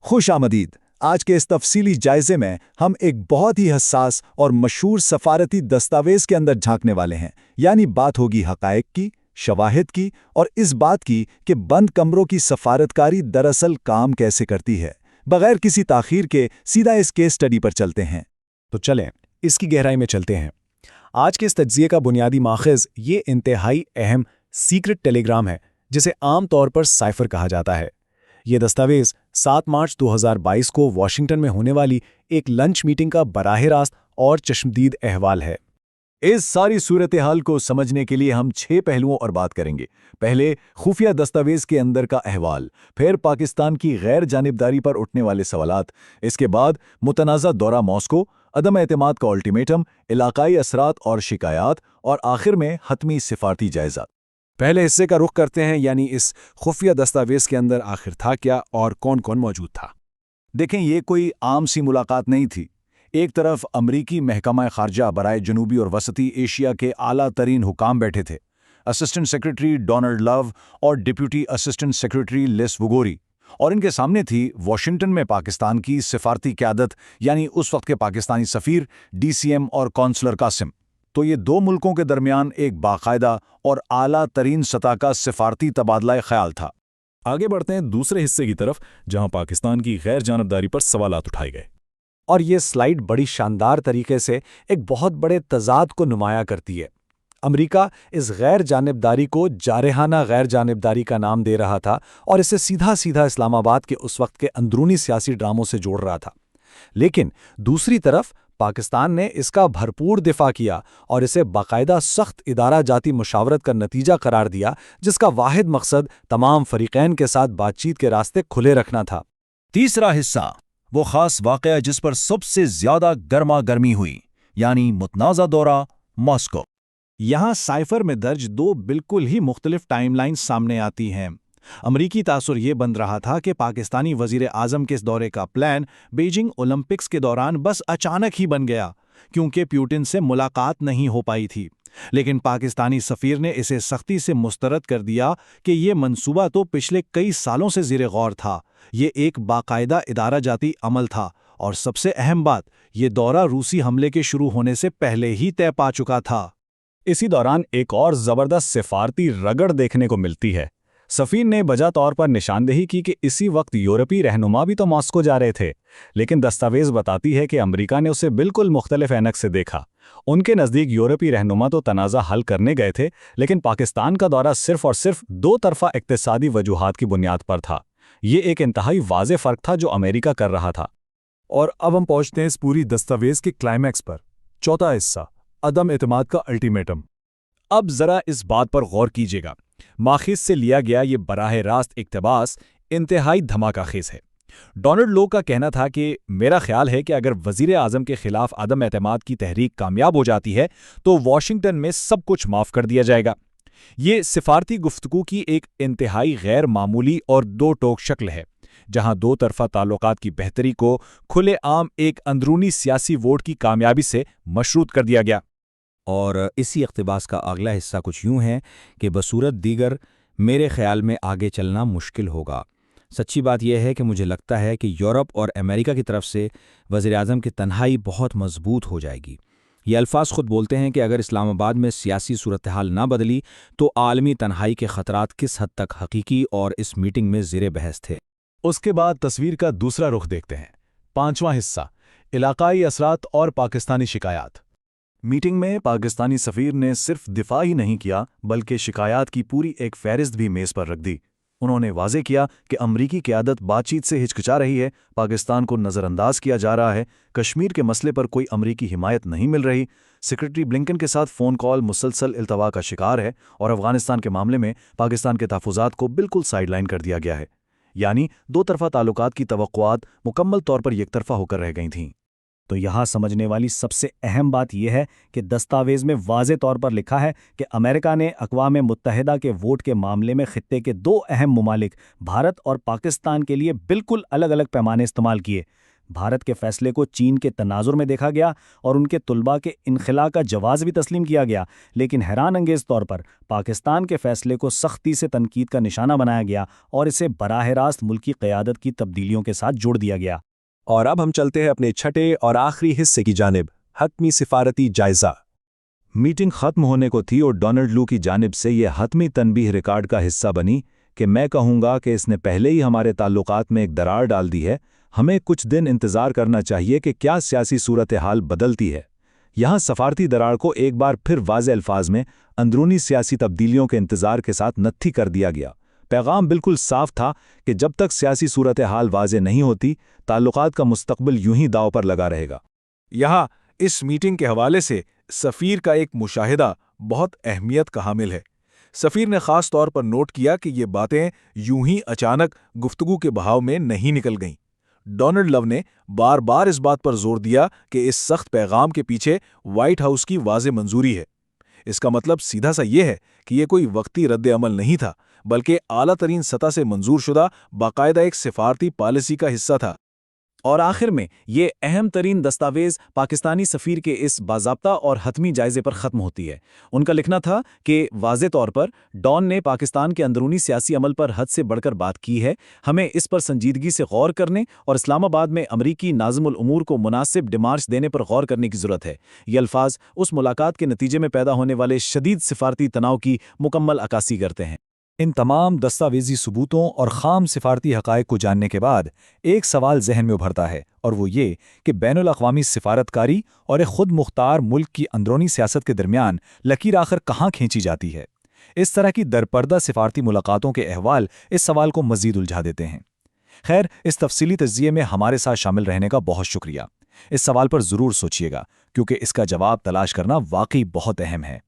خوش آمدید۔ آج کے اس تفصیلی جائزے میں ہم ایک بہت ہی حساس اور مشہور سفارتی دستاویز کے اندر جھانکنے والے ہیں، یعنی بات ہوگی حقائق کی، شواہد کی اور اس بات کی کہ بند کمروں کی سفارتکاری دراصل کام کیسے کرتی ہے۔ بغیر کسی تاخیر کے سیدھا اس کیس سٹڈی پر چلتے ہیں۔ تو چلیں اس کی گہرائی میں چلتے ہیں۔ آج کے اس تجزیے کا بنیادی ماخذ یہ انتہائی اہم سیکرٹ ٹیلی گرام ہے، جسے عام طور پر سائفر کہا جاتا ہے۔ یہ دستاویز 7 مارچ 2022 کو واشنگٹن میں ہونے والی ایک لنچ میٹنگ کا براہ راست اور چشمدید احوال ہے۔ اس ساری صورتحال کو سمجھنے کے لیے ہم 6 پہلوؤں اور بات کریں گے۔ پہلے خفیہ دستاویز کے اندر کا احوال، پھر پاکستان کی غیر جانبداری پر اٹھنے والے سوالات، اس کے بعد متنازع دورہ ماسکو، عدم اعتماد کا الٹیمیٹم، علاقائی اثرات اور شکایات، اور آخر میں حتمی سفارتی جائزہ۔ پہلے حصے کا رخ کرتے ہیں، یعنی اس خفیہ دستاویز کے اندر آخر تھا کیا اور کون کون موجود تھا۔ دیکھیں، یہ کوئی عام سی ملاقات نہیں تھی۔ ایک طرف امریکی محکمہ خارجہ برائے جنوبی اور وسطی ایشیا کے اعلیٰ ترین حکام بیٹھے تھے، اسسٹنٹ سیکرٹری ڈونلڈ لو اور ڈپٹی اسسٹنٹ سیکرٹری لیس وگوری، اور ان کے سامنے تھی واشنگٹن میں پاکستان کی سفارتی قیادت، یعنی اس وقت کے پاکستانی سفیر، ڈی سی ایم اور کونسلر قاسم۔ تو یہ دو ملکوں کے درمیان ایک باقاعدہ اور اعلیٰ ترین سطح کا سفارتی تبادلہ خیال تھا۔ آگے بڑھتے ہیں دوسرے حصے کی طرف، جہاں پاکستان کی غیر جانبداری پر سوالات اٹھائے گئے۔ اور یہ سلائیڈ بڑی شاندار طریقے سے ایک بہت بڑے تضاد کو نمایاں کرتی ہے۔ امریکہ اس غیر جانبداری کو جارحانہ غیر جانبداری کا نام دے رہا تھا اور اسے سیدھا سیدھا اسلام آباد کے اس وقت کے اندرونی سیاسی ڈراموں سے جوڑ رہا تھا۔ لیکن دوسری طرف پاکستان نے اس کا بھرپور دفاع کیا اور اسے باقاعدہ سخت ادارہ جاتی مشاورت کا نتیجہ قرار دیا، جس کا واحد مقصد تمام فریقین کے ساتھ بات چیت کے راستے کھلے رکھنا تھا۔ تیسرا حصہ، وہ خاص واقعہ جس پر سب سے زیادہ گرما گرمی ہوئی، یعنی متنازع دورہ ماسکو۔ یہاں سائفر میں درج 2 بالکل ہی مختلف ٹائم لائنز سامنے آتی ہیں۔ امریکی تاثر یہ بن رہا تھا کہ پاکستانی وزیر اعظم کے اس دورے کا پلان بیجنگ اولمپکس کے دوران بس اچانک ہی بن گیا، کیونکہ پیوٹن سے ملاقات نہیں ہو پائی تھی۔ لیکن پاکستانی سفیر نے اسے سختی سے مسترد کر دیا کہ یہ منصوبہ تو پچھلے کئی سالوں سے زیر غور تھا، یہ ایک باقاعدہ ادارہ جاتی عمل تھا، اور سب سے اہم بات، یہ دورہ روسی حملے کے شروع ہونے سے پہلے ہی طے پا چکا تھا۔ اسی دوران ایک اور زبردست سفارتی رگڑ دیکھنے کو ملتی ہے۔ سفیر نے بجا طور پر نشاندہی کی کہ اسی وقت یورپی رہنما بھی تو ماسکو جا رہے تھے، لیکن دستاویز بتاتی ہے کہ امریکہ نے اسے بالکل مختلف عینک سے دیکھا۔ ان کے نزدیک یورپی رہنما تو تنازع حل کرنے گئے تھے، لیکن پاکستان کا دورہ صرف اور صرف 2 طرفہ اقتصادی وجوہات کی بنیاد پر تھا۔ یہ ایک انتہائی واضح فرق تھا جو امریکہ کر رہا تھا۔ اور اب ہم پہنچتے ہیں اس پوری دستاویز کے کلائمیکس پر۔ چوتھا حصہ، عدم اعتماد کا الٹیمیٹم۔ اب ذرا اس بات پر غور کیجیے گا، ماخذ سے لیا گیا یہ براہ راست اقتباس انتہائی دھماکہ خیز ہے۔ ڈونلڈ لو کا کہنا تھا کہ میرا خیال ہے کہ اگر وزیر اعظم کے خلاف عدم اعتماد کی تحریک کامیاب ہو جاتی ہے تو واشنگٹن میں سب کچھ معاف کر دیا جائے گا۔ یہ سفارتی گفتگو کی ایک انتہائی غیر معمولی اور 2 ٹوک شکل ہے، جہاں 2 طرفہ تعلقات کی بہتری کو کھلے عام ایک اندرونی سیاسی ووٹ کی کامیابی سے مشروط کر دیا گیا۔ اور اسی اقتباس کا اگلا حصہ کچھ یوں ہے کہ بصورت دیگر میرے خیال میں آگے چلنا مشکل ہوگا۔ سچی بات یہ ہے کہ مجھے لگتا ہے کہ یورپ اور امریکہ کی طرف سے وزیر اعظم کی تنہائی بہت مضبوط ہو جائے گی۔ یہ الفاظ خود بولتے ہیں کہ اگر اسلام آباد میں سیاسی صورتحال نہ بدلی تو عالمی تنہائی کے خطرات کس حد تک حقیقی اور اس میٹنگ میں زیر بحث تھے۔ اس کے بعد تصویر کا دوسرا رخ دیکھتے ہیں۔ 5واں حصہ، علاقائی اثرات اور پاکستانی شکایات۔ میٹنگ میں پاکستانی سفیر نے صرف دفاع ہی نہیں کیا بلکہ شکایات کی پوری ایک فہرست بھی میز پر رکھ دی۔ انہوں نے واضح کیا کہ امریکی قیادت بات چیت سے ہچکچا رہی ہے، پاکستان کو نظر انداز کیا جا رہا ہے، کشمیر کے مسئلے پر کوئی امریکی حمایت نہیں مل رہی، سیکرٹری بلنکن کے ساتھ فون کال مسلسل التوا کا شکار ہے، اور افغانستان کے معاملے میں پاکستان کے تحفظات کو بالکل سائیڈ لائن کر دیا گیا ہے۔ یعنی 2 طرفہ تعلقات کی توقعات مکمل طور پر یک طرفہ ہو کر رہ گئی تھیں۔ تو یہاں سمجھنے والی سب سے اہم بات یہ ہے کہ دستاویز میں واضح طور پر لکھا ہے کہ امریکہ نے اقوام متحدہ کے ووٹ کے معاملے میں خطے کے 2 اہم ممالک بھارت اور پاکستان کے لیے بالکل الگ الگ پیمانے استعمال کیے۔ بھارت کے فیصلے کو چین کے تناظر میں دیکھا گیا اور ان کے طلباء کے انخلاء کا جواز بھی تسلیم کیا گیا، لیکن حیران انگیز طور پر پاکستان کے فیصلے کو سختی سے تنقید کا نشانہ بنایا گیا اور اسے براہ راست ملکی قیادت کی تبدیلیوں کے ساتھ جوڑ دیا گیا۔ اور اب ہم چلتے ہیں اپنے چھٹے اور آخری حصے کی جانب، حتمی سفارتی جائزہ۔ میٹنگ ختم ہونے کو تھی اور ڈونلڈ لو کی جانب سے یہ حتمی تنبیہ ریکارڈ کا حصہ بنی کہ میں کہوں گا کہ اس نے پہلے ہی ہمارے تعلقات میں ایک دراڑ ڈال دی ہے، ہمیں کچھ دن انتظار کرنا چاہیے کہ کیا سیاسی صورتحال بدلتی ہے۔ یہاں سفارتی دراڑ کو ایک بار پھر واضح الفاظ میں اندرونی سیاسی تبدیلیوں کے انتظار کے ساتھ نتھی کر دیا گیا۔ پیغام بالکل صاف تھا کہ جب تک سیاسی صورتحال واضح نہیں ہوتی، تعلقات کا مستقبل یوں ہی داؤ پر لگا رہے گا۔ یہاں اس میٹنگ کے حوالے سے سفیر کا ایک مشاہدہ بہت اہمیت کا حامل ہے۔ سفیر نے خاص طور پر نوٹ کیا کہ یہ باتیں یوں ہی اچانک گفتگو کے بہاؤ میں نہیں نکل گئیں۔ ڈونلڈ لو نے بار بار اس بات پر زور دیا کہ اس سخت پیغام کے پیچھے وائٹ ہاؤس کی واضح منظوری ہے۔ اس کا مطلب سیدھا سا یہ ہے کہ یہ کوئی وقتی رد عمل نہیں تھا، بلکہ اعلیٰ ترین سطح سے منظور شدہ باقاعدہ ایک سفارتی پالیسی کا حصہ تھا۔ اور آخر میں یہ اہم ترین دستاویز پاکستانی سفیر کے اس باضابطہ اور حتمی جائزے پر ختم ہوتی ہے۔ ان کا لکھنا تھا کہ واضح طور پر ڈان نے پاکستان کے اندرونی سیاسی عمل پر حد سے بڑھ کر بات کی ہے، ہمیں اس پر سنجیدگی سے غور کرنے اور اسلام آباد میں امریکی ناظم الامور کو مناسب ڈیمارش دینے پر غور کرنے کی ضرورت ہے۔ یہ الفاظ اس ملاقات کے نتیجے میں پیدا ہونے والے شدید سفارتی تناؤ کی مکمل عکاسی کرتے ہیں۔ ان تمام دستاویزی ثبوتوں اور خام سفارتی حقائق کو جاننے کے بعد ایک سوال ذہن میں ابھرتا ہے، اور وہ یہ کہ بین الاقوامی سفارتکاری اور ایک خود مختار ملک کی اندرونی سیاست کے درمیان لکیر آخر کہاں کھینچی جاتی ہے؟ اس طرح کی درپردہ سفارتی ملاقاتوں کے احوال اس سوال کو مزید الجھا دیتے ہیں۔ خیر، اس تفصیلی تجزیے میں ہمارے ساتھ شامل رہنے کا بہت شکریہ۔ اس سوال پر ضرور سوچیے گا، کیونکہ اس کا جواب تلاش کرنا واقعی بہت اہم ہے۔